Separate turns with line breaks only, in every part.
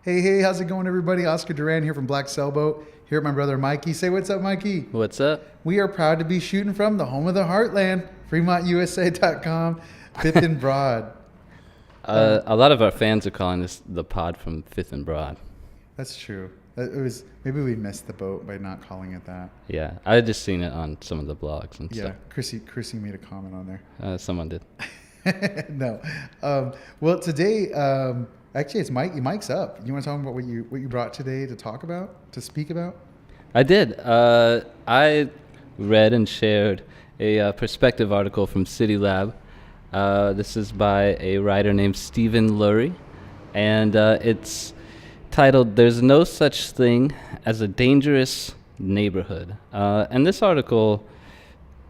Hey, how's it going, everybody? Oscar Duran here from Black Sailboat, here with my brother Mikey. Say what's up, Mikey.
What's up?
We are proud to be shooting from the home of the heartland, FremontUSA.com, Fifth and Broad.
A lot of our fans are calling this the pod from Fifth and Broad.
That's true. Maybe we missed the boat by not calling it that.
Yeah, I had just seen it on some of the blogs and
Yeah, Chrissy made a comment on there.
stuff. Someone did.
No. Well, today, actually, it's Mike's up. You want to talk about what you brought today to speak about?
I did. I read and shared a perspective article from City Lab. This is by a writer named Stephen Lurie, and it's titled "There's No Such Thing as a Dangerous Neighborhood." And this article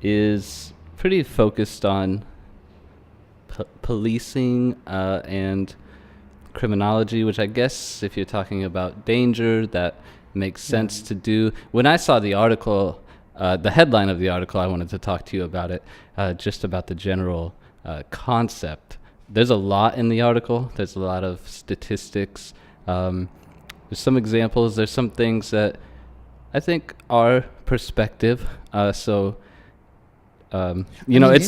is pretty focused on policing and criminology, which I guess if you're talking about danger, that makes sense to do. When I saw the article, the headline of the article, I wanted to talk to you about it, just about the general concept. There's a lot in the article. There's a lot of statistics. There's some examples. There's some things that I think are perspective. It's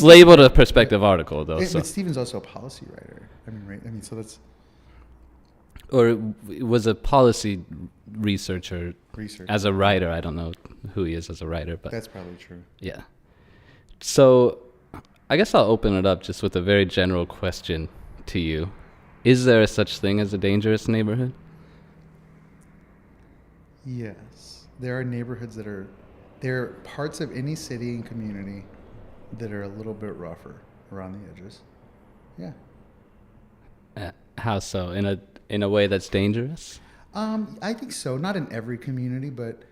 labeled a perspective article, though.
But Stephen's also a policy writer. Right? So that's...
Or was a policy researcher. As a writer. I don't know who he is as a writer, but...
That's probably true.
Yeah. So I guess I'll open it up just with a very general question to you. Is there a such thing as a dangerous neighborhood?
Yes. There are neighborhoods there are parts of any city and community that are a little bit rougher around the edges. Yeah.
How so? In a way that's dangerous?
I think so. Not in every community, but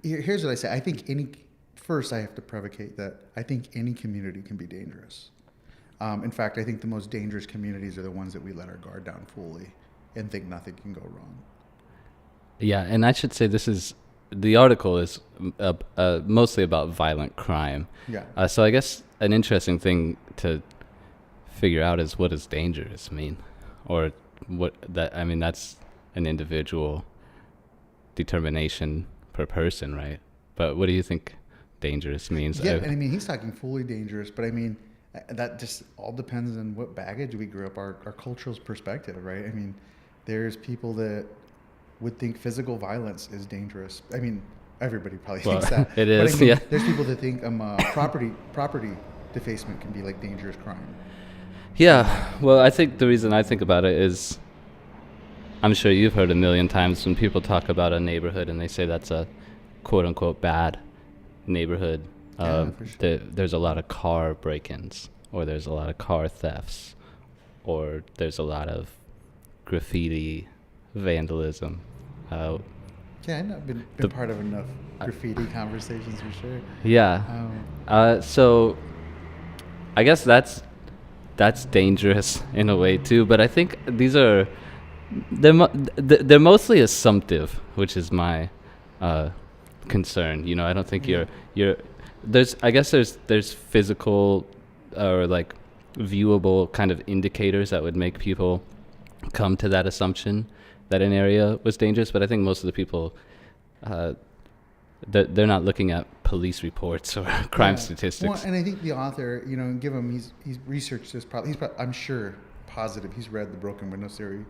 here's what I say. I think first I have to provocate that I think any community can be dangerous. In fact, I think the most dangerous communities are the ones that we let our guard down fully and think nothing can go wrong.
Yeah, and I should say the article is mostly about violent crime.
Yeah.
So I guess an interesting thing to figure out is, what does dangerous mean? Or that's an individual determination per person, right? But what do you think dangerous means?
Yeah, and he's talking fully dangerous, but that just all depends on what baggage we grew up, our cultural perspective, right? There's people that would think physical violence is dangerous. Everybody probably thinks that.
It is, yeah.
There's people that think property defacement can be like dangerous crime.
Yeah, well, I think the reason I think about it is, I'm sure you've heard a million times when people talk about a neighborhood and they say that's a quote-unquote bad neighborhood.
For sure.
There's a lot of car break-ins, or there's a lot of car thefts, or there's a lot of graffiti, vandalism.
Yeah, I've been part of enough graffiti conversations for sure.
Yeah. So I guess that's dangerous in a way too, but I think they're mostly assumptive, which is my concern. I don't think there's physical or like viewable kind of indicators that would make people come to that assumption that an area was dangerous, but I think most of the people they're not looking at police reports or crime statistics.
Well, and I think the author, give him, he's researched this. I'm sure positive he's read The Broken Windows Theory.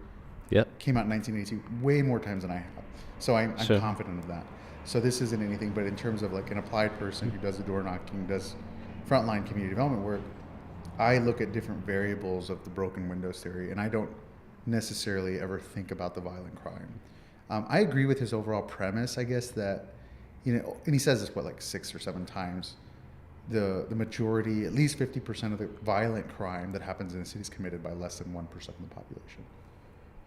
Yep.
Came out in 1982, way more times than I have. So I'm
Sure.
confident of that. So this isn't anything, but in terms of like an applied person who does the door knocking, does frontline community development work, I look at different variables of the Broken Windows Theory, and I don't necessarily ever think about the violent crime. I agree with his overall premise, I guess, that, and he says this, like 6 or 7 times, the majority, at least 50% of the violent crime that happens in a city is committed by less than 1% of the population.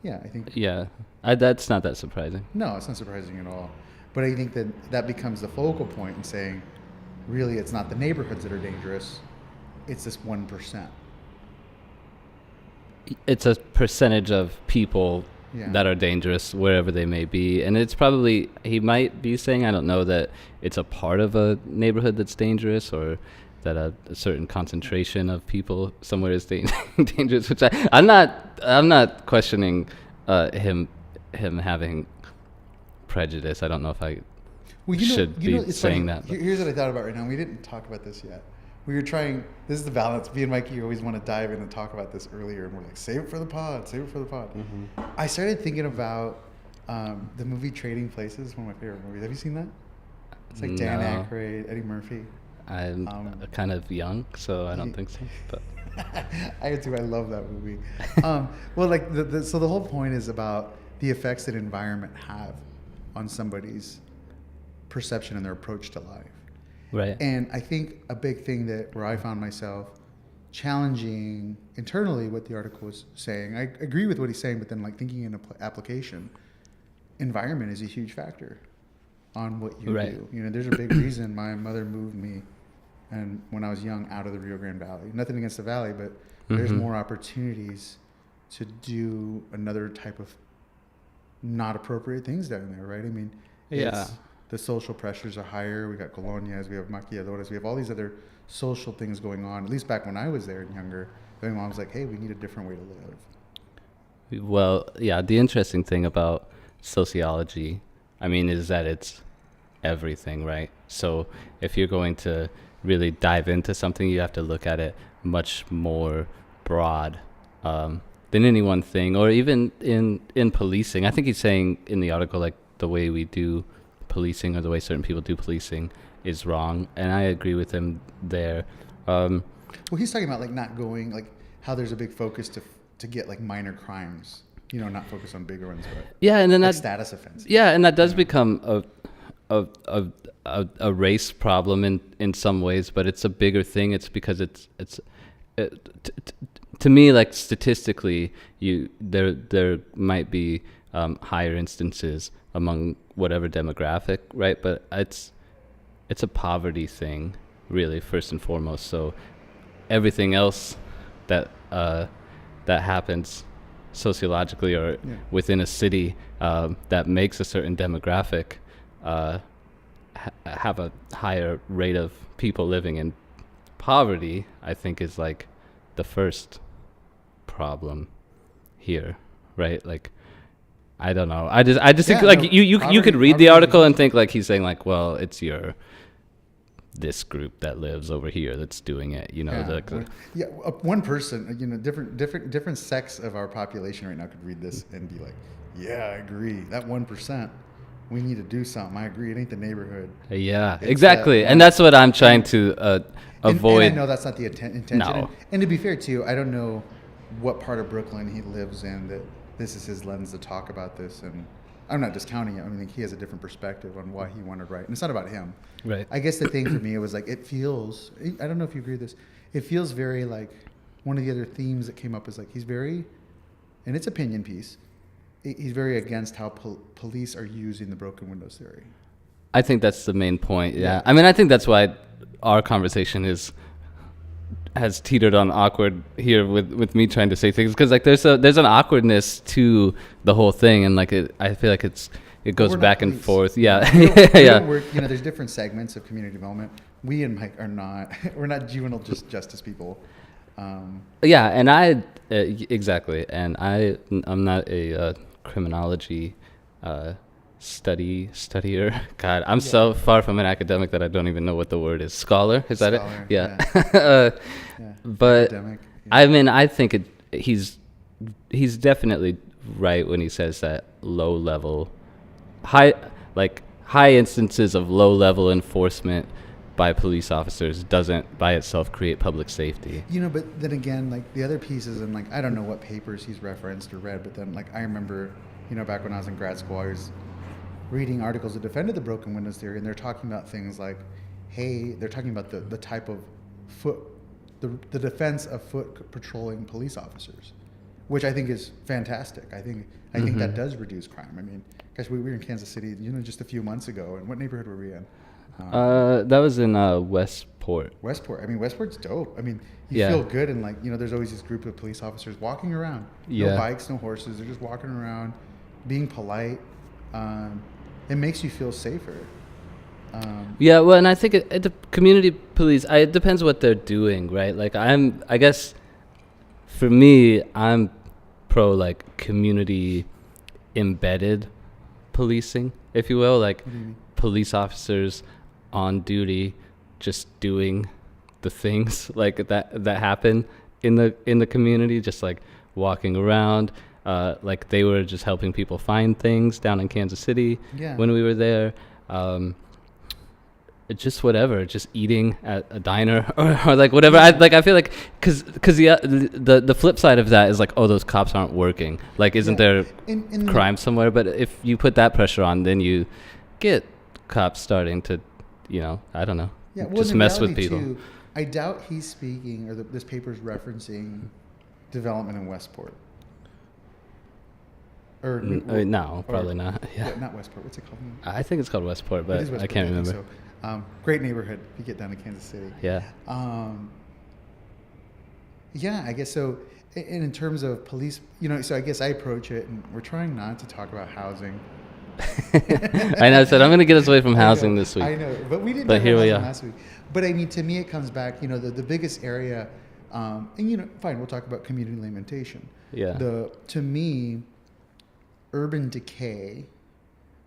Yeah, I think...
Yeah, that's not that surprising.
No, it's not surprising at all. But I think that becomes the focal point in saying, really, it's not the neighborhoods that are dangerous, it's this 1%.
It's a percentage of people that are dangerous wherever they may be. And it's probably, he might be saying, I don't know, that it's a part of a neighborhood that's dangerous, or that a certain concentration of people somewhere is dangerous, which I'm not questioning him having prejudice. I don't know if I
Well,
should be
it's
saying
funny.
that. But
Here's what I thought about right now. We didn't talk about this yet. We were trying. This is the balance. Me and Mikey always want to dive in and talk about this earlier, and we're like, save it for the pod. Save it for the pod. I started thinking about the movie Trading Places. One of my favorite movies. Have you seen that? It's like Dan
No.
Aykroyd, Eddie Murphy.
I'm kind of young, so I don't think so. But
I do. I love that movie. Well, like so the whole point is about the effects that environment have on somebody's perception and their approach to life.
right.
And I think a big thing where I found myself challenging internally what the article was saying. I agree with what he's saying, but then like thinking in application, environment is a huge factor on what you
Right.
do. You know, there's a big reason my mother moved me, and when I was young, out of the Rio Grande Valley. Nothing against the valley, but there's
Mhm.
more opportunities to do another type of not appropriate things down there, right? I mean,
Yeah.
the social pressures are higher. We got colonias, we have maquiladoras, we have all these other social things going on. At least back when I was there and younger, my mom was like, "Hey, we need a different way to live."
Well, yeah, the interesting thing about sociology, I mean, is that it's everything, right? So if you're going to really dive into something, you have to look at it much more broad than any one thing, or even in policing. I think he's saying in the article, like, the way we do policing or the way certain people do policing is wrong, and I agree with him there.
Well, he's talking about like not going, like how there's a big focus to get like minor crimes, you know, not focus on bigger ones, but
Yeah, and then
like
that
status offenses.
Yeah, and that does become a race problem in some ways, but it's a bigger thing. It's because to me, like, statistically, there might be higher instances among whatever demographic, right? But it's a poverty thing, really, first and foremost. So everything else that happens sociologically or within a city that makes a certain demographic have a higher rate of people living in poverty, I think, is like the first problem here, right? Like, I don't know. I just think, like, you could read the article and think, like, he's saying, like, well, it's this group that lives over here that's doing it, you know.
One person, you know, different sects of our population right now could read this and be like, yeah, I agree, that 1%, we need to do something. I agree, it ain't the neighborhood.
Yeah, exactly. And that's what I'm trying to avoid.
And I know that's not the intention.
No.
And to be fair too, I don't know what part of Brooklyn he lives in that this is his lens to talk about this, and I'm not discounting it. I mean, he has a different perspective on why he wanted to write, and it's not about him.
Right.
I guess the thing for me, it was like, it feels, I don't know if you agree with this, it feels very like, one of the other themes that came up is like, he's very, and it's opinion piece, he's very against how police are using the broken windows theory.
I think that's the main point. Yeah. I mean, I think that's why our conversation has teetered on awkward here with me trying to say things, because like there's an awkwardness to the whole thing, and like I feel like it goes back and forth. Yeah.
You know, there's different segments of community development. We and Mike are not. We're not juvenile justice people.
Yeah, and exactly, and I'm not a criminology studier. God, I'm so far from an academic that I don't even know what the word is. Scholar, is that it? Yeah. But
Academic,
I mean, I think he's definitely right when he says that high instances of low level enforcement by police officers doesn't by itself create public safety.
You know, but then again, like the other pieces, and like I don't know what papers he's referenced or read, but then like I remember, you know, back when I was in grad school, I was reading articles that defended the broken windows theory, and they're talking about things like, hey, they're talking about the type of the defense of foot patrolling police officers, which I think is fantastic. I think that does reduce crime. I mean, gosh, we were in Kansas City, you know, just a few months ago, and what neighborhood were we in?
That was in Westport.
Westport. I mean, Westport's dope. I mean, you feel good, and like, you know, there's always this group of police officers walking around. No bikes, no horses. They're just walking around, being polite. It makes you feel safer.
Yeah, well, and I think the community police, it depends what they're doing, right? Like, I guess for me, I'm pro like community embedded policing, if you will, like
What do you mean?
police officers on duty just doing the things like that happen in the community, just like walking around, like they were just helping people find things down in Kansas City
Yeah.
when we were there. Just whatever, just eating at a diner or like whatever. I feel like because the flip side of that is like, oh, those cops aren't working. Like, isn't
Yeah.
there
In
crime somewhere? But if you put that pressure on, then you get cops starting to, I don't know,
Yeah, well,
just
in
mess with
reality,
people.
too, I doubt he's speaking, or this paper's referencing development in Westport. Or
No, probably not. Yeah,
not Westport. What's it called?
I think it's called Westport,
It
but
is
I
Westport,
can't
think
remember.
So. Great neighborhood if you get down to Kansas City.
Yeah.
Yeah, I guess so. And in terms of police, so I guess I approach it, and we're trying not to talk about housing.
I know. I said I'm going to get us away from housing this week.
I know, but we didn't.
But
talk
here
about
we
housing
are.
last week. But I mean, to me, it comes back. The biggest area, and fine, we'll talk about community lamentation.
Yeah.
To me, urban decay,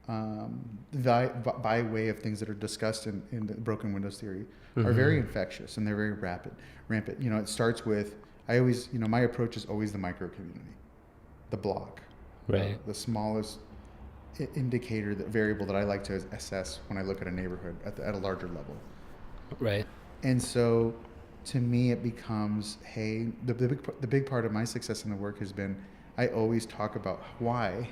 by way of things that are discussed in the broken windows theory, are very infectious, and they're very rampant. It starts with, I always, my approach is always the micro community, the block,
Right.
the smallest indicator, the variable that I like to assess when I look at a neighborhood at a larger level.
Right.
And so, to me, it becomes, hey, the big part of my success in the work has been, I always talk about why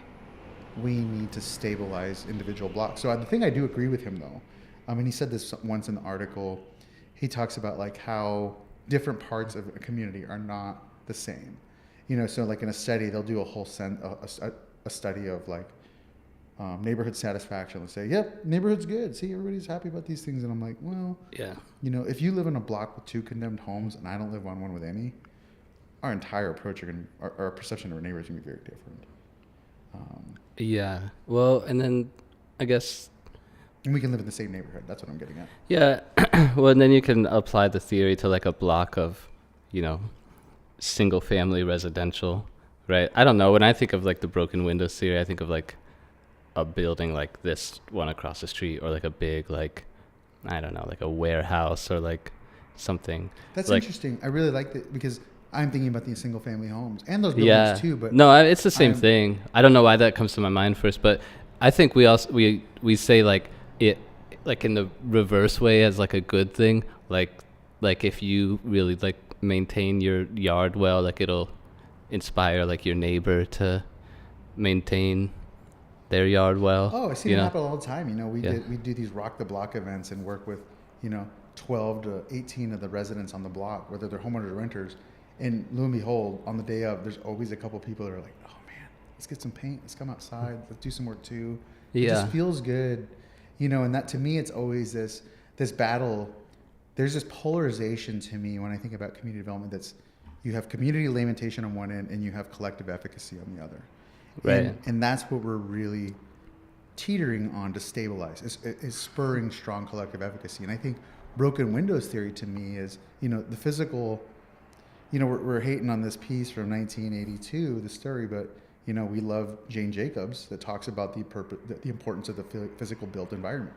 we need to stabilize individual blocks. So the thing I do agree with him, though, and he said this once in the article, he talks about like how different parts of a community are not the same. So like in a study, they'll do a whole a study of like neighborhood satisfaction. They'll say, yep, neighborhood's good. See, everybody's happy about these things. And I'm like, well,
Yeah.
if you live in a block with 2 condemned homes and I don't live on one with any, our entire approach, our perception of our neighbors is going to be very different.
Yeah. Well, and then I guess,
And we can live in the same neighborhood. That's what I'm getting at.
yeah. Well, and then you can apply the theory to like a block of, single family residential, right? I don't know. When I think of like the broken windows theory, I think of like a building like this one across the street, or like a big, like, I don't know, like a warehouse or like something.
That's
like,
interesting. I really like that because I'm thinking about these single family homes and those buildings
yeah.
too. But
no, it's the same
I'm-
thing. I don't know why that comes to my mind first, but I think we also we say like it like in the reverse way as like a good thing. Like if you really like maintain your yard well, like it'll inspire like your neighbor to maintain their yard well.
Oh, I see it happen all the time. We
Yeah.
do these rock the block events and work with 12 to 18 of the residents on the block, whether they're homeowners or renters. And lo and behold, on the day of, there's always a couple people that are like, "Oh man, let's get some paint. Let's come outside. Let's do some work too." It
Yeah.
just feels good, And that to me, it's always this battle. There's this polarization to me when I think about community development. That's you have community lamentation on one end, and you have collective efficacy on the other.
Right.
And that's what we're really teetering on to stabilize, is spurring strong collective efficacy. And I think broken windows theory to me is, the physical, we're hating on this piece from 1982, the story, but, we love Jane Jacobs that talks about the importance of the physical built environment.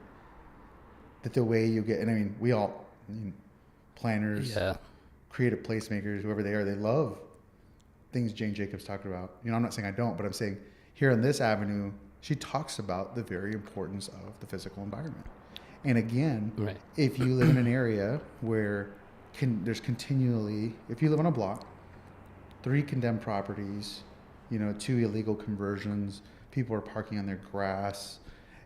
That the way you get, and I mean, we all, planners,
Yeah.
creative placemakers, whoever they are, they love things Jane Jacobs talked about. I'm not saying I don't, but I'm saying here on this avenue, she talks about the very importance of the physical environment. And again,
Right.
if you live in an area where there's continually, if you live on a block, 3 condemned properties, 2 illegal conversions, people are parking on their grass.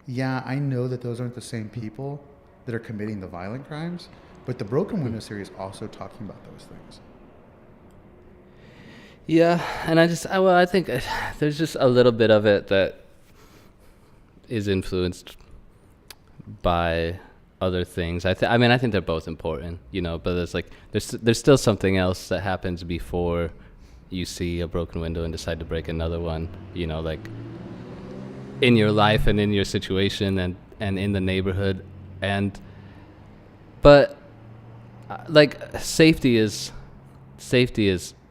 Yeah, I know that those aren't the same people that are committing the violent crimes, but the broken window series is also talking about those things.
Yeah, and I think there's just a little bit of it that is influenced by other things. I think they're both important, but there's still something else that happens before you see a broken window and decide to break another one, like in your life and in your situation and in the neighborhood. But like safety is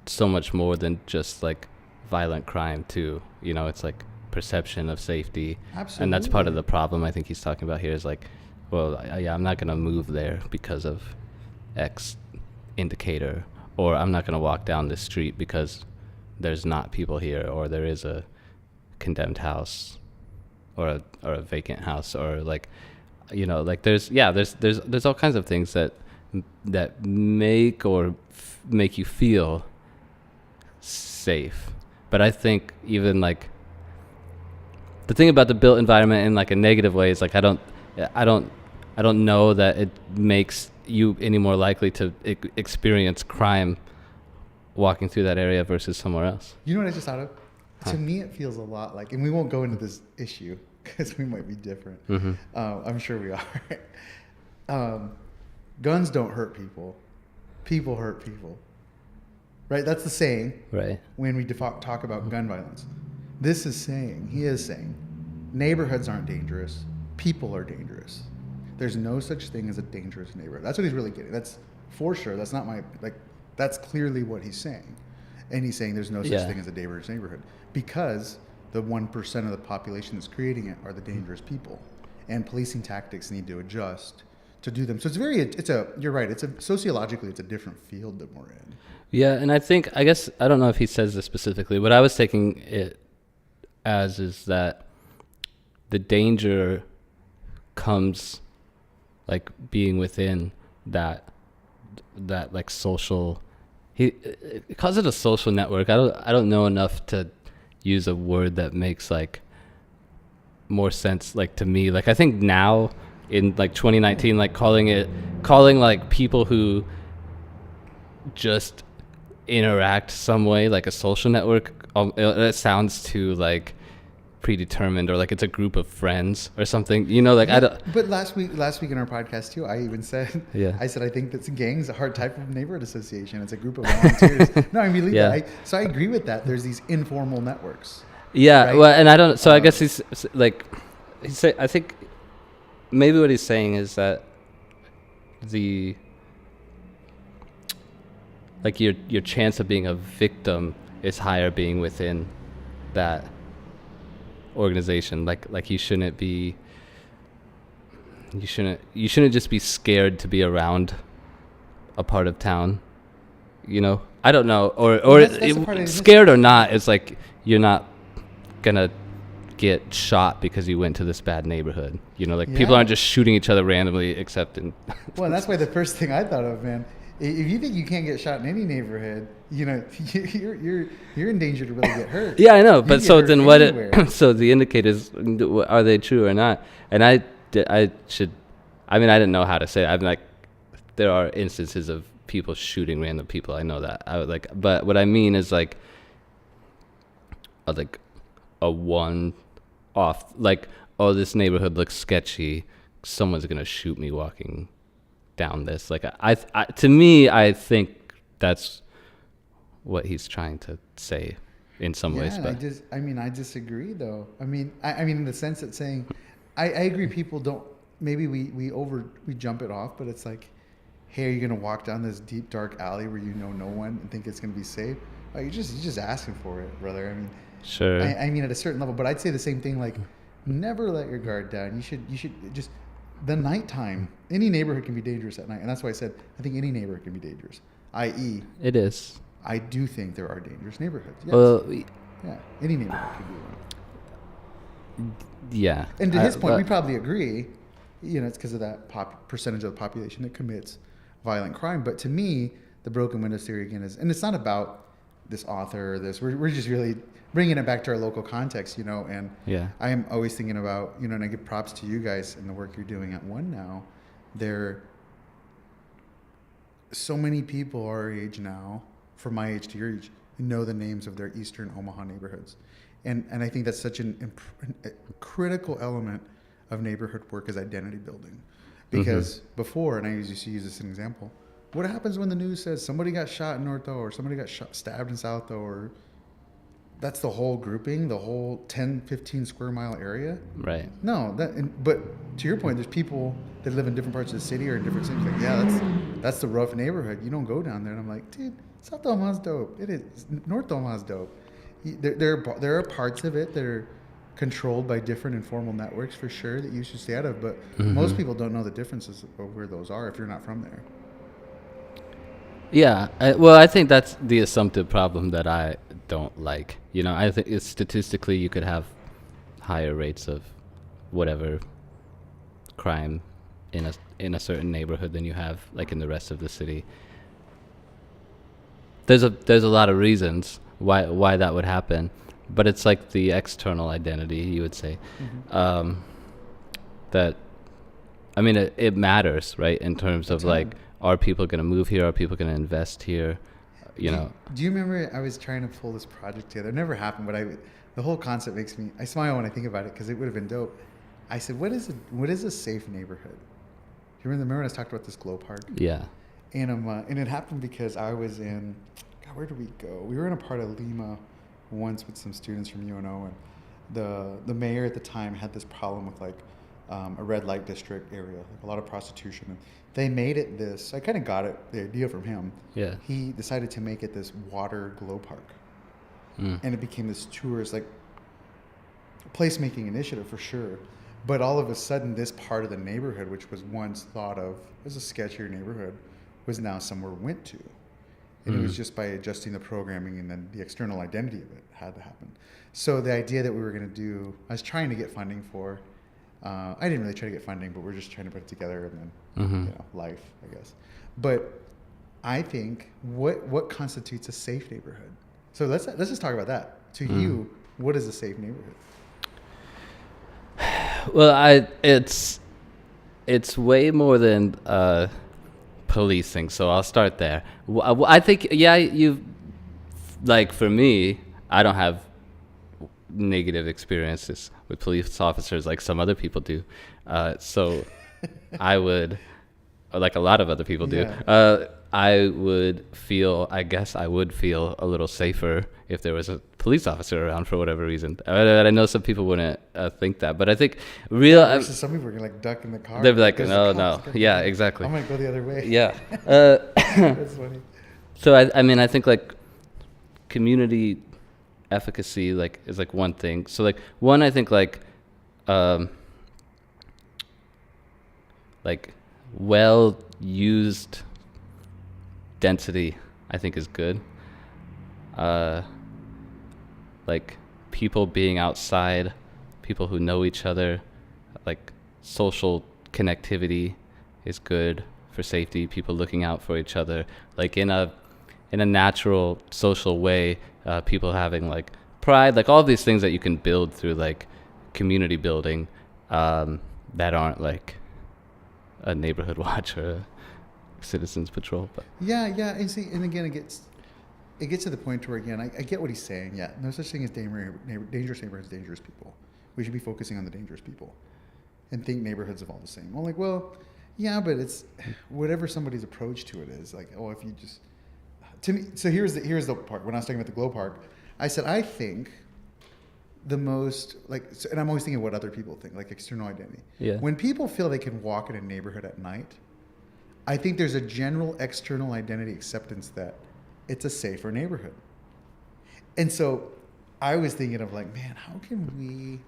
so much more than just like violent crime too. It's like perception of safety. And that's part of the problem I think he's talking about here is like, well, yeah, I'm not going to move there because of X indicator, or I'm not going to walk down this street because there's not people here, or there is a condemned house or a vacant house, or like, you know, like there's all kinds of things that make you feel safe. But I think even like the thing about the built environment in like a negative way is like I don't know that it makes you any more likely to experience crime walking through that area versus somewhere else.
You know what I just thought of? To me, it feels a lot like, and we won't go into this issue because we might be different. I'm sure we are. Guns don't hurt people. People hurt people. Right? That's the saying.
Right.
When we talk about gun violence. He is saying, neighborhoods aren't dangerous. People are dangerous. There's no such thing as a dangerous neighborhood. That's what he's really getting. That's for sure. That's not that's clearly what he's saying. And he's saying there's no such thing as a dangerous neighborhood because the 1% of the population that's creating it are the dangerous people. And policing tactics need to adjust to do them. So you're right. Sociologically, it's a different field that we're in.
Yeah. And I guess, I don't know if he says this specifically. What I was taking it as is that the danger comes like being within that like social, he calls it a social network. I don't know enough to use a word that makes like more sense like to me. Like I think now in like 2019, like calling like people who just interact some way like a social network, it sounds too like predetermined, or like it's a group of friends or something, you know, like I don't.
But last week in our podcast too, I even said, I think that gang's a hard type of neighborhood association. It's a group of volunteers. No, I believe that. So I agree with that. There's these informal networks. Yeah. Right? Well, and I don't. So I guess he's like, I think maybe what he's saying is that like your chance of being a victim is higher being within that organization. Like you shouldn't just be scared to be around a part of town, you know. I don't know, or scared or not, it's like you're not gonna get shot because you went to this bad neighborhood, you know. Like people aren't just shooting each other randomly except in
well, that's why the first thing I thought of, man, if you think you can't get shot in any neighborhood, you know, you're in danger to really get hurt.
Yeah, I know. But so then so the indicators, are they true or not? And I didn't know how to say it. I'm like, there are instances of people shooting random people. I know that. But what I mean is like a one off, like, oh, this neighborhood looks sketchy, someone's going to shoot me walking down this. Like, to me, I think that's what he's trying to say in some ways. But
I disagree though. I mean in the sense that saying, I agree, people don't, maybe we jump it off, but it's like, hey, are you going to walk down this deep dark alley where you know no one and think it's going to be safe? Oh, you're just asking for it, brother. I mean,
sure.
I mean, at a certain level, but I'd say the same thing. Like, never let your guard down. You should just, the nighttime. Any neighborhood can be dangerous at night, and that's why I said I think any neighborhood can be dangerous. I.e.,
it is.
I do think there are dangerous neighborhoods. Yes.
Well,
yeah, any neighborhood could be one.
Yeah.
And to his point, we probably agree. You know, it's because of that percentage of the population that commits violent crime. But to me, the broken windows theory again is, and it's not about this author or this. We're just really bringing it back to our local context, you know. And
yeah,
I am always thinking about, you know, and I give props to you guys and the work you're doing at One Now. So many people our age now, from my age to your age, know the names of their Eastern Omaha neighborhoods, and I think that's such a critical element of neighborhood work is identity building, because before, and I used to use this as an example. What happens when the news says somebody got shot in North O, or somebody got stabbed in South O, or that's the whole grouping, the whole 10, 15 square mile area?
Right.
No, but to your point, there's people that live in different parts of the city or in different cities. Like, yeah, that's the rough neighborhood. You don't go down there. And I'm like, dude, South Omaha's dope. It is. North Omaha's dope. There are parts of it that are controlled by different informal networks for sure that you should stay out of. But
Mm-hmm.
most people don't know the differences of where those are if you're not from there.
Yeah, well, I think that's the assumptive problem that I don't like. You know, I think it's statistically you could have higher rates of whatever crime in a certain neighborhood than you have like in the rest of the city. There's a lot of reasons why that would happen, but it's like the external identity, you would say, that I mean it matters, right, in terms of like, are people going to move here? Are people going to invest here? You know.
Do you remember I was trying to pull this project together? It never happened, but the whole concept makes me, I smile when I think about it because it would have been dope. I said, what is a safe neighborhood? Do you remember when I was talking about this glow park?
Yeah.
And it happened because I was in, God, where did we go? We were in a part of Lima once with some students from UNO, and the mayor at the time had this problem with like a red light district area, like a lot of prostitution. And they made it this, I kind of got the idea from him.
Yeah.
He decided to make it this water glow park.
Mm.
And it became this tourist, like, placemaking initiative for sure. But all of a sudden, this part of the neighborhood, which was once thought of as a sketchier neighborhood, was now somewhere went to. And it was just by adjusting the programming and then the external identity of it had to happen. So the idea that we were going to do, I was trying to get funding for. I didn't really try to get funding, but we're just trying to put it together and then, life, I guess. But I think what constitutes a safe neighborhood? So let's just talk about that. To you, what is a safe neighborhood?
Well, it's way more than policing, so I'll start there. I think, yeah, like, for me, I don't have negative experiences with police officers like some other people do. So I would, like a lot of other people do,
Yeah.
I guess I would feel a little safer if there was a police officer around for whatever reason. I know some people wouldn't think that, but I think
Versus some people are going to like duck in the car.
they'd be like,
There's
no,
the
no.
cops.
Yeah, exactly.
I'm going to go the other way.
Yeah.
That's funny.
So I mean, I think like community efficacy like is like one thing. So like one, I think like well used density, I think, is good. Like people being outside, people who know each other, like social connectivity is good for safety. People looking out for each other, like in a natural social way. People having like pride, like all these things that you can build through like community building, that aren't like a neighborhood watch or a citizens patrol. But
Yeah, and see, and again, it gets to the point where, again, I get what he's saying. Yeah, no such thing as dangerous neighborhoods, dangerous people. We should be focusing on the dangerous people, and think neighborhoods of all the same. Well, like, well, yeah, but it's whatever somebody's approach to it is. Like, oh, if you just, to me, so here's the part. When I was talking about the glow park, I said I think the most, like, so, and I'm always thinking what other people think, like external identity.
Yeah.
When people feel they can walk in a neighborhood at night, I think there's a general external identity acceptance that it's a safer neighborhood. And so I was thinking of like, man, how can we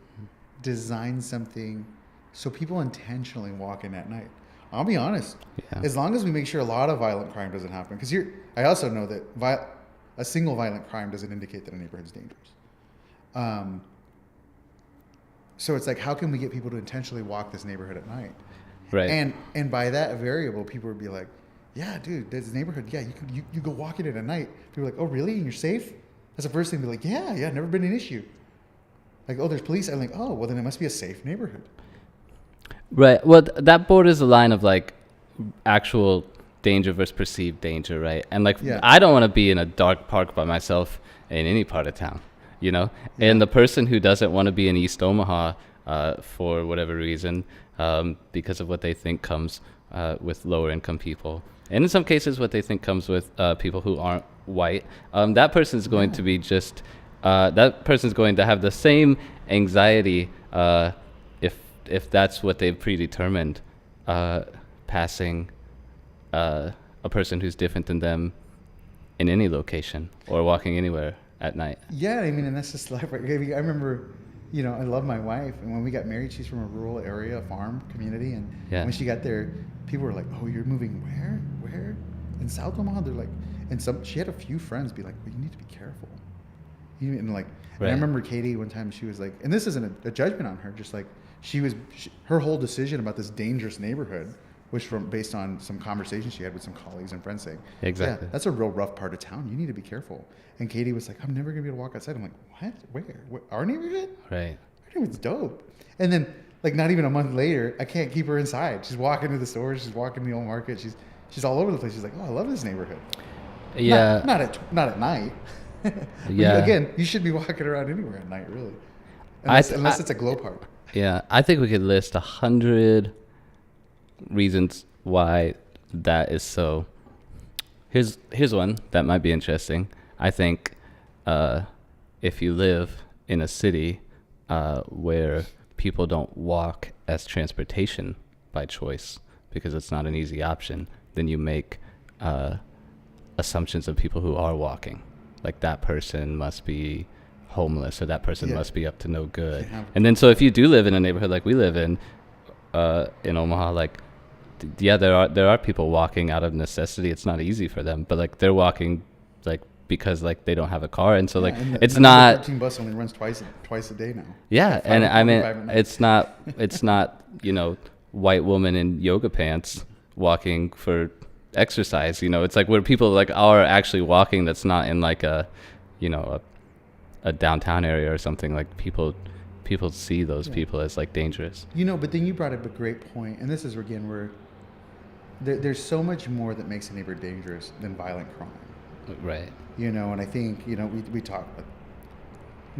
design something so people intentionally walk in at night? I'll be honest.
Yeah.
As long as we make sure a lot of violent crime doesn't happen, because I also know that a single violent crime doesn't indicate that a neighborhood's dangerous. So it's like, how can we get people to intentionally walk this neighborhood at night?
right.
And by that variable, people would be like, yeah, dude, this neighborhood, yeah, you go walk in it at night. People are like, oh, really? And you're safe? That's the first thing. Be like, yeah, never been an issue. Like, oh, there's police. I'm like, oh, well, then it must be a safe neighborhood.
Right. Well, that borders the line of like actual danger versus perceived danger, right? And like,
Yeah.
I don't want to be in a dark park by myself in any part of town, you know? And the person who doesn't want to be in East Omaha for whatever reason, because of what they think comes with lower income people, and in some cases what they think comes with people who aren't white, that person's going to be just that person's going to have the same anxiety if that's what they've predetermined, passing a person who's different than them in any location or walking anywhere at night.
Yeah, I mean, and that's just life. Right? I remember, you know, I love my wife, and when we got married, she's from a rural area, a farm community, and
Yeah.
when she got there, people were like, "Oh, you're moving where? Where?" In South Omaha, they're like, and she had a few friends be like, "Well, you need to be careful." And like, and I
Right.
remember Katie one time, she was like, and this isn't a judgment on her, just like her whole decision about this dangerous neighborhood was based on some conversations she had with some colleagues and friends saying,
Exactly.
"Yeah, that's a real rough part of town. You need to be careful." And Katie was like, "I'm never gonna be able to walk outside." I'm like, "What? Where? Our neighborhood?
Right.
Our neighborhood's dope." And then, like, not even a month later, I can't keep her inside. She's walking to the stores. She's walking to the old market. She's all over the place. She's like, "Oh, I love this neighborhood."
Yeah.
Not at night. But
Yeah.
again, you should be walking around anywhere at night, really, unless it's a glow park.
Yeah, I think we could list 100 reasons why that is so. Here's one that might be interesting. I think if you live in a city where people don't walk as transportation by choice because it's not an easy option, then you make assumptions of people who are walking. Like that person must be homeless or that person
Yeah.
must be up to no good.
Yeah.
And then so if you do live in a neighborhood like we live in Omaha, like yeah, there are people walking out of necessity. It's not easy for them, but like they're walking like because like they don't have a car, and so like
and
it's
the
not
13 bus only runs twice a day now.
yeah,
Like
and I mean
5:45 at night.
it's not you know white woman in yoga pants walking for exercise. You know, it's like where people like are actually walking. That's not in like a you know a downtown area or something. Like people see those
Yeah.
people as like dangerous.
You know, but then you brought up a great point, and this is again where there's so much more that makes a neighbor dangerous than violent crime.
Right.
You know, and I think, you know, we talk, but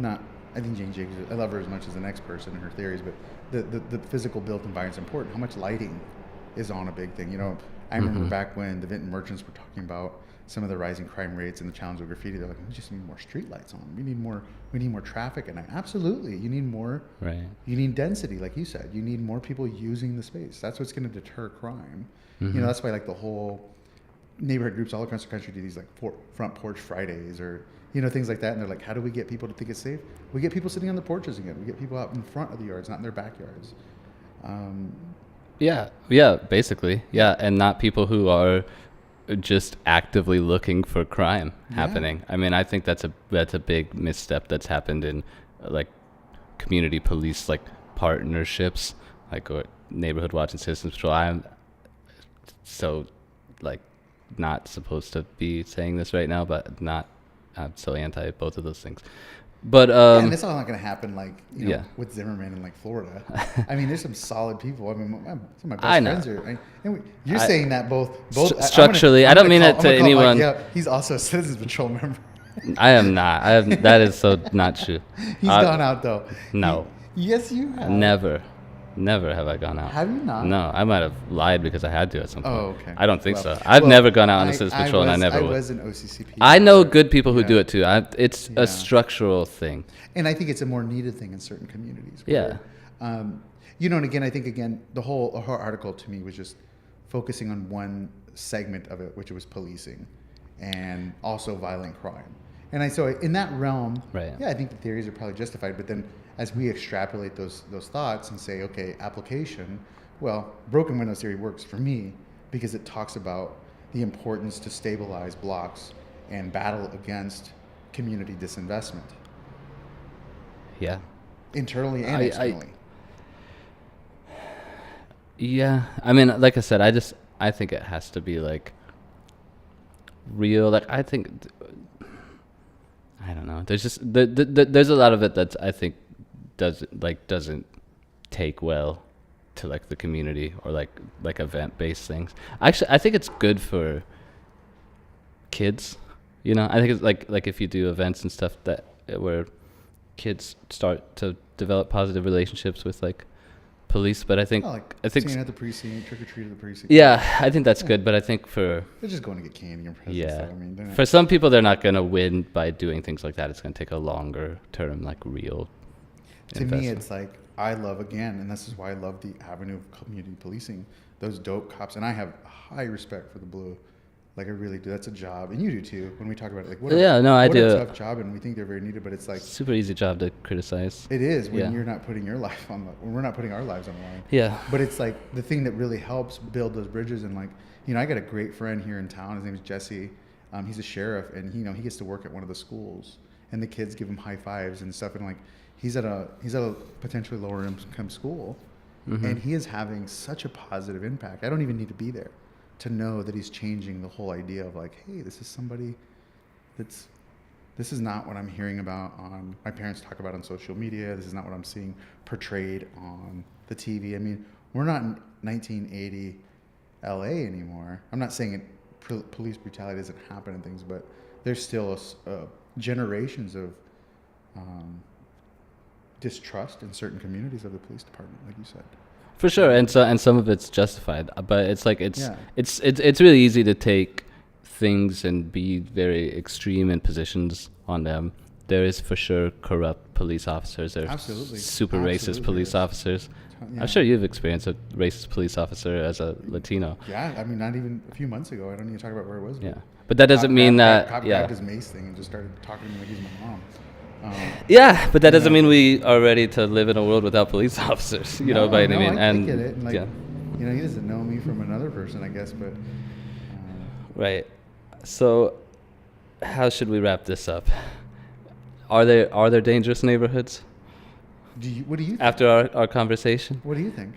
I think Jane Jacobs, I love her as much as the next person and her theories, but the physical built environment is important. How much lighting is on a big thing. You know, I remember
Mhm.
back when the Vinton merchants were talking about some of the rising crime rates and the challenge of graffiti. They're like, we just need more street lights on. We need more traffic at night. Absolutely. You need more,
Right.
you need density, like you said. You need more people using the space. That's what's going to deter crime. You
Mhm.
know, that's why like the whole neighborhood groups all across the country do these like front porch Fridays or, you know, things like that. And they're like, how do we get people to think it's safe? We get people sitting on the porches again. We get people out in front of the yards, not in their backyards.
Yeah, basically. Yeah, and not people who are just actively looking for crime happening. I mean, I think that's a big misstep that's happened in like community police like partnerships, like or neighborhood watch and citizens patrol. I'm so like not supposed to be saying this right now, but I'm so anti both of those things. But
Yeah, and it's all not going to happen like, you know,
yeah.
with Zimmerman in like Florida. I mean, there's some solid people. I mean, some of my best
I know.
friends are. You're saying that both.
Structurally, I don't mean it to anyone.
Yeah, he's also a Citizens Patrol member.
I am not. That is so not true.
He's gone out though.
No.
Yes, you have.
Never have I gone out.
Have you not?
No, I might have lied because I had to at some point.
Oh, okay.
I don't think
Well-
so. I've
well,
never gone out on a citizen patrol, and I never
I
would.
was an OCCP.
I know
member.
good people who
Yeah.
do it too. It's
Yeah.
a structural thing.
And I think it's a more needed thing in certain communities.
Yeah.
You know, and again, the whole article to me was just focusing on one segment of it, which was policing and also violent crime. And so in that realm,
Right.
yeah, I think the theories are probably justified. But then as we extrapolate those thoughts and say, okay, application, well, broken windows theory works for me because it talks about the importance to stabilize blocks and battle against community disinvestment.
Yeah.
Internally and
I-
externally.
Yeah. I mean, like I said, I think it has to be like real. Like I think, I don't know. There's just there's a lot of it that I think doesn't take well to like the community or like event based things. Actually, I think it's good for kids. You know, I think it's like if you do events and stuff that where kids start to develop positive relationships with like police. But I think
Oh, like
I think
seeing at the precinct, trick or treat at the precinct.
yeah, I think that's good. But I think for
They're just going to get candy and presents.
yeah,
though. I mean, they're not-
for some people, they're not going to win by doing things like that. It's going to take a longer term, like real.
to me,
investment.
it's like I love again, and this is why I love the avenue of community policing. Those dope cops, and I have high respect for the blue. Like I really do. That's a job, and you do too. When we talk about it, like
Yeah, no, I
what
do.
a tough job, and we think they're very needed, but it's like
Super easy job to criticize.
it is when
Yeah.
you're not putting your life on the, when we're not putting our lives on the line.
Yeah.
But it's like the thing that really helps build those bridges, and like, you know, I got a great friend here in town. His name is Jesse. He's a sheriff, and he gets to work at one of the schools, and the kids give him high fives and stuff, and like he's at a potentially lower income school, and he is having such a positive impact. I don't even need to be there to know that he's changing the whole idea of like, hey, this is somebody this is not what I'm hearing about on my parents talk about on social media. This is not what I'm seeing portrayed on the TV. I mean, we're not in 1980 LA anymore. I'm not saying police brutality doesn't happen and things, but there's still generations of distrust in certain communities of the police department, like you said.
For sure, and some of it's justified, but it's like
Yeah.
it's really easy to take things and be very extreme in positions on them. There is for sure corrupt police officers. There's
Absolutely.
super racist
Absolutely
police
is.
officers.
Yeah.
I'm sure you've experienced a racist police officer as a Latino.
Yeah, I mean, not even a few months ago. I don't need to talk about where it was.
Yeah, but that doesn't mean that.
Cop
Yeah,
grabbed his mace thing and just started talking to me like he's my mom.
yeah, but that doesn't
Yeah.
mean we are ready to live in a world without police officers. You know, by any means.
I
And
get it. And like,
yeah,
you know, he doesn't know me from another person, I guess, but
right. So, how should we wrap this up? Are there dangerous neighborhoods
what do you think?
after our conversation?
What do you think?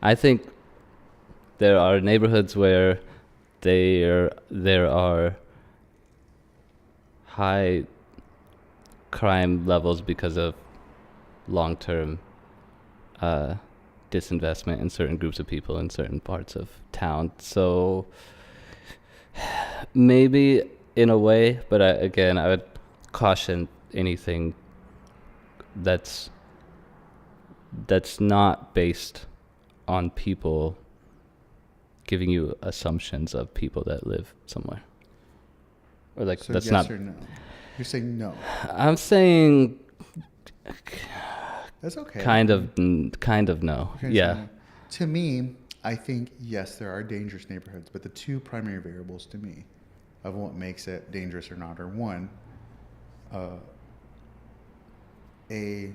I think there are neighborhoods where there are high crime levels because of long-term disinvestment in certain groups of people in certain parts of town. So maybe in a way, but I would caution anything that's not based on people giving you assumptions of people that live somewhere. Or like
So
that's
yes
not.
or no? You're saying no.
I'm saying
That's okay.
kind of no.
Okay, so
Yeah.
no. To me, I think yes, there are dangerous neighborhoods, but the two primary variables to me of what makes it dangerous or not are one, a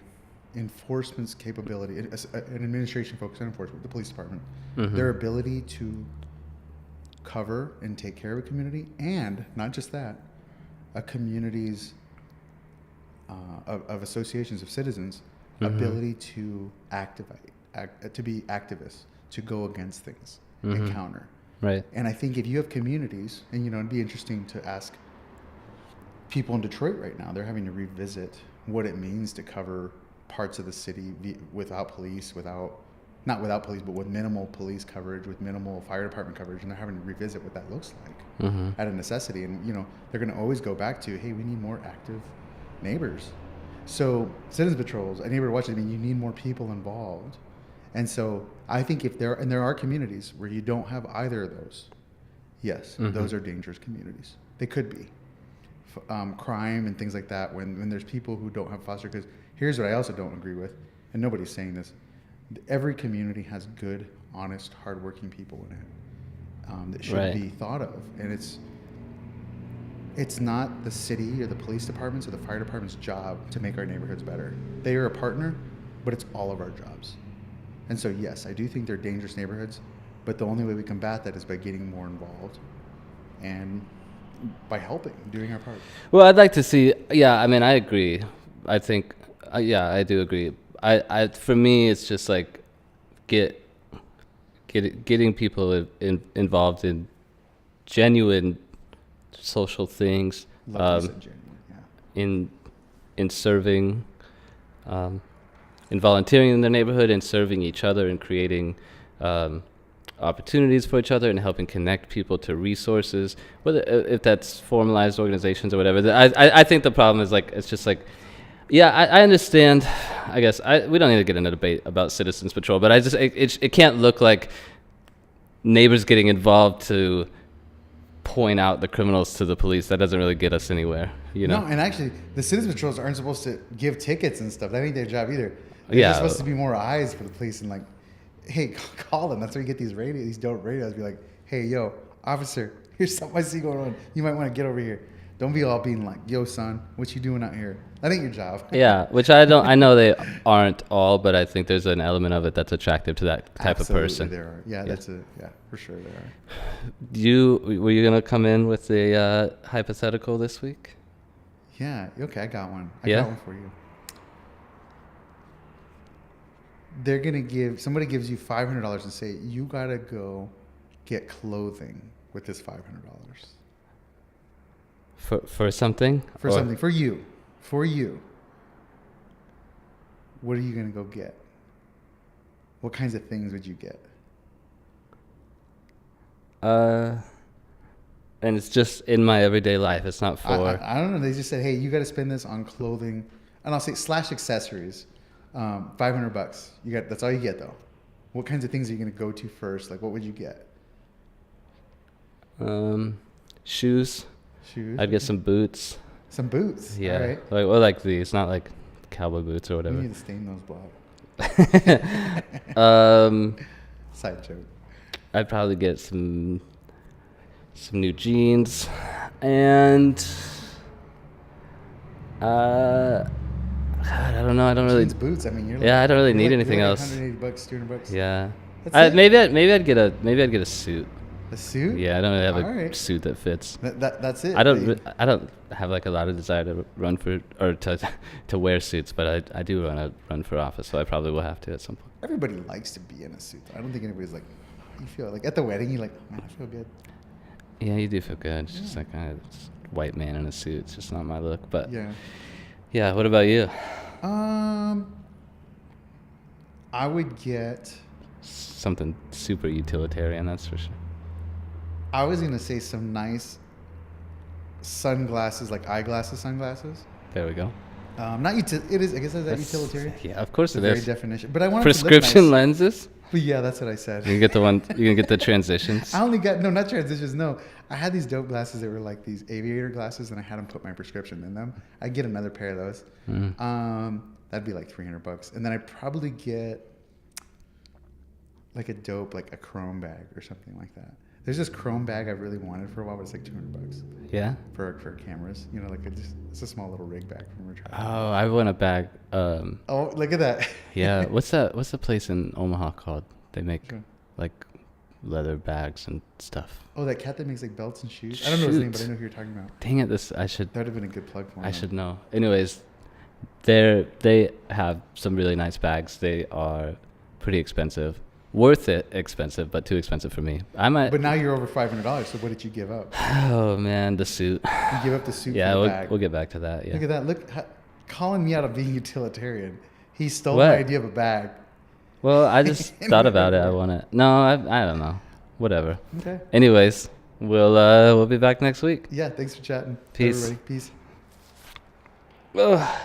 enforcement's capability, an administration focused on enforcement, the police department, their ability to cover and take care of a community, and not just that, a community's of associations of citizens' ability to to be activists, to go against things and counter.
Right.
And I think if you have communities, and you know, it'd be interesting to ask people in Detroit right now, they're having to revisit what it means to cover parts of the city without police, not without police, but with minimal police coverage, with minimal fire department coverage, and they're having to revisit what that looks like at a necessity. And, you know, they're going to always go back to, hey, we need more active neighbors. So citizens patrols, a neighbor watching, I mean, you need more people involved. And so I think if there are communities where you don't have either of those, yes, those are dangerous communities. They could be. Crime and things like that, when there's people who don't have foster, because here's what I also don't agree with, and nobody's saying this, every community has good, honest, hardworking people in it that should be thought of. And it's not the city or the police departments or the fire department's job to make our neighborhoods better. They are a partner, but it's all of our jobs. And so, yes, I do think they're dangerous neighborhoods, but the only way we combat that is by getting more involved and by helping, doing our part.
Well, I'd like to see. Yeah, I mean, I agree. I think. Yeah, I do agree. I for me, it's just like getting people involved in genuine social things.
Love you said genuine, yeah.
In serving, in volunteering in their neighborhood, and serving each other, and creating opportunities for each other, and helping connect people to resources, whether if that's formalized organizations or whatever. I think the problem is like it's just like, yeah, I understand. I guess we don't need to get into a debate about Citizens Patrol, but it can't look like neighbors getting involved to point out the criminals to the police. That doesn't really get us anywhere, you know?
No, and actually, the citizen patrols aren't supposed to give tickets and stuff. That ain't their job either. They're
Yeah.
just supposed to be more eyes for the police and like, hey, call them. That's where you get these dope radios. Be like, hey, yo, officer, here's something I see going on. You might want to get over here. Don't be all being like, yo, son, what you doing out here? That ain't your job.
Yeah, which I know they aren't all, but I think there's an element of it that's attractive to that type
Absolutely
of person.
There are. Yeah, for sure there are.
Were you gonna come in with a hypothetical this week?
Yeah, okay, I got one. I
Yeah?
got one for you. Somebody gives you $500 and say, you gotta go get clothing with this $500.
For something?
For something, for you. For you. What are you gonna go get? What kinds of things would you get?
And it's just in my everyday life. It's not for.
I don't know. They just said, hey, you gotta spend this on clothing, and I'll say / accessories. $500. That's all you get though. What kinds of things are you gonna go to first? Like, what would you get?
Shoes.
Shoes.
I'd get some boots.
Some boots.
Yeah.
All right.
Like these, not like cowboy boots or
You
whatever.
need to stain those black. Side joke.
I'd probably get some new jeans, and God, I don't know. I don't really.
Jeans, boots. I mean, you're
Yeah, I don't really
you're
need
like-
anything
you're
else.
like $180, $200.
Yeah.
That's it?
Maybe I'd get a suit.
A suit.
Yeah, I don't really have a
Alright.
suit that fits.
That's it.
I don't have like a lot of desire to run for or to wear suits, but I do want to run for office, so I probably will have to at some point.
Everybody likes to be in a suit. I don't think anybody's like. You feel like at the wedding, you're like, man, I feel good.
Yeah, you do feel good. It's just like just white man in a suit. It's just not my look. But
Yeah.
What about you?
I would get.
Something super utilitarian, that's for sure.
I was gonna say some nice sunglasses, like eyeglasses, sunglasses.
There we go.
Not it is. I guess is that
That's-
utilitarian.
Yeah, of course
The
it
very
is.
definition. But I want
Prescription
nice.
lenses.
But yeah, that's what I said.
You can get the one. You can get the transitions.
I only got not transitions. No, I had these dope glasses that were like these aviator glasses, and I had them put my prescription in them. I'd get another pair of those. That'd be like $300, and then I'd probably get like a dope, like a chrome bag or something like that. There's this chrome bag I've really wanted for a while, but it's like $200
Yeah.
for cameras. You know, like it's a small little rig bag from Retract.
Oh, I want a bag.
Oh, look at that.
Yeah. What's the place in Omaha called? They make
Sure.
like leather bags and stuff.
Oh, that cat that makes like belts and shoes. I don't know his name, but I
Shoot.
know who you're talking about.
Dang it! I should
That would have been a good plug for him.
I should know. Anyways, they have some really nice bags. They are pretty expensive. Worth it expensive, but too expensive for me. I might.
But now you're over $500. So what did you give up?
Oh man, the suit.
You give up the suit
Yeah,
for the
we'll,
bag.
we'll get back to that. Yeah.
Look at that. Look, calling me out of being utilitarian. He stole
What?
my idea of a bag.
Well, I just thought about it. I want it. No, I don't know. Whatever.
Okay.
Anyways, we'll be back next week.
Yeah. Thanks for chatting.
Peace.
Everybody. Peace.
Ugh.